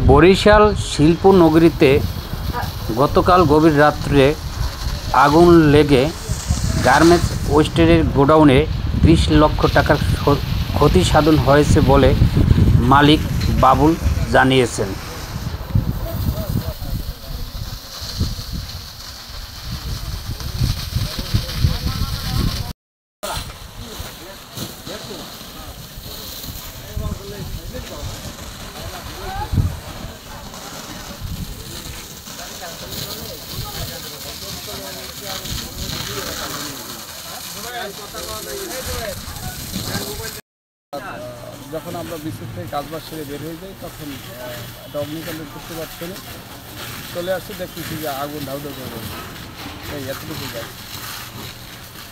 বরিশাল শিল্পনগরীতে গতকাল গভীর রাত্রে আগুন লেগে গার্মেন্টস ওয়েস্টের গোডাউনে ৩০ লক্ষ টাকার ক্ষতি সাধন হয়েছে বলে মালিক বাবুল জানিয়েছেন। যখন আমরা বিদ্যুৎ থেকে কাজবাজ সেরে বের হয়ে যাই তখন একটা অগ্নিকাণ্ডের বুঝতে পারছি না, চলে আসছে দেখতেছি যে আগুন ধাউ ধাউ করে এই এতটুকু যায়।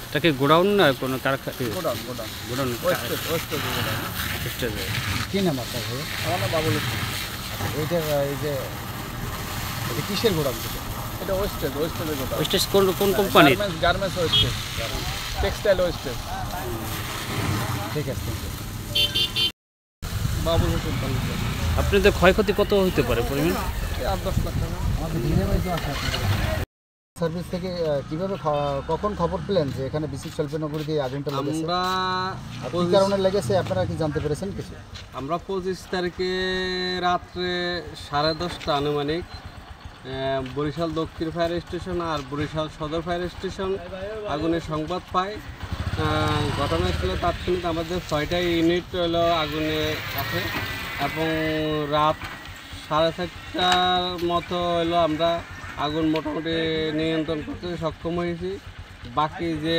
এটাকে গোডাউন না কোনো কারখানা? Godown godown godown godown. কী নাম আপনার ভাই? আমার না বাবুল। এইটা এই যে এটা কিসের গোডাউন? এটা ওয়েস্টেজ গোডাউন। ওয়েস্টেজ কোন কোম্পানির? Garments wastage, textile wastage. ঠিক আছে, বাবুল হোসেন তালুকদার। আপনাদের ক্ষয়ক্ষতি কত হতে পারে পরিমাণ? 8-10 লাখ টাকা। সার্ভিস থেকে কিভাবে কখন খবর পেলেন যে এখানে বিসিক শিল্পনগরীতে আগুনটা লেগেছে? আমরা কী কারণে লেগেছে আপনারা কি জানতে পেরেছেন কিছু? আমরা 25 তারিখে রাত্রে 10:30 আনুমানিক বরিশাল দক্ষিণ ফায়ার স্টেশন আর বরিশাল সদর ফায়ার স্টেশন আগুনের সংবাদ পাই। ঘটনাস্থলে তাৎক্ষণিক আমাদের 6টা ইউনিট হলো আগুনে আছে এবং রাত 4:30টার মতো হলো আমরা আগুন মোটামুটি নিয়ন্ত্রণ করতে সক্ষম হয়েছি। বাকি যে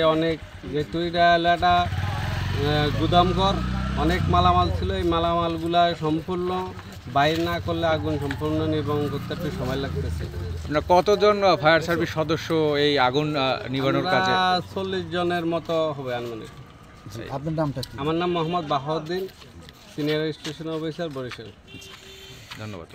যেহেতু এটা হলো একটা গুদামঘর, অনেক মালামাল ছিল, এই মালামালগুলা সম্পূর্ণ বাইরে না করলে আগুন সম্পূর্ণ নির্বাপন করতে একটু সময় লাগতেছে। আপনার কতজন ফায়ার সার্ভিস সদস্য এই আগুন নিবানোর কাজে? 40 জনের মতো হবে আনুমানিক। আপনার নামটা কি? আমার নাম Mohammad Bahauddin, senior station officer, Barishal. ধন্যবাদ।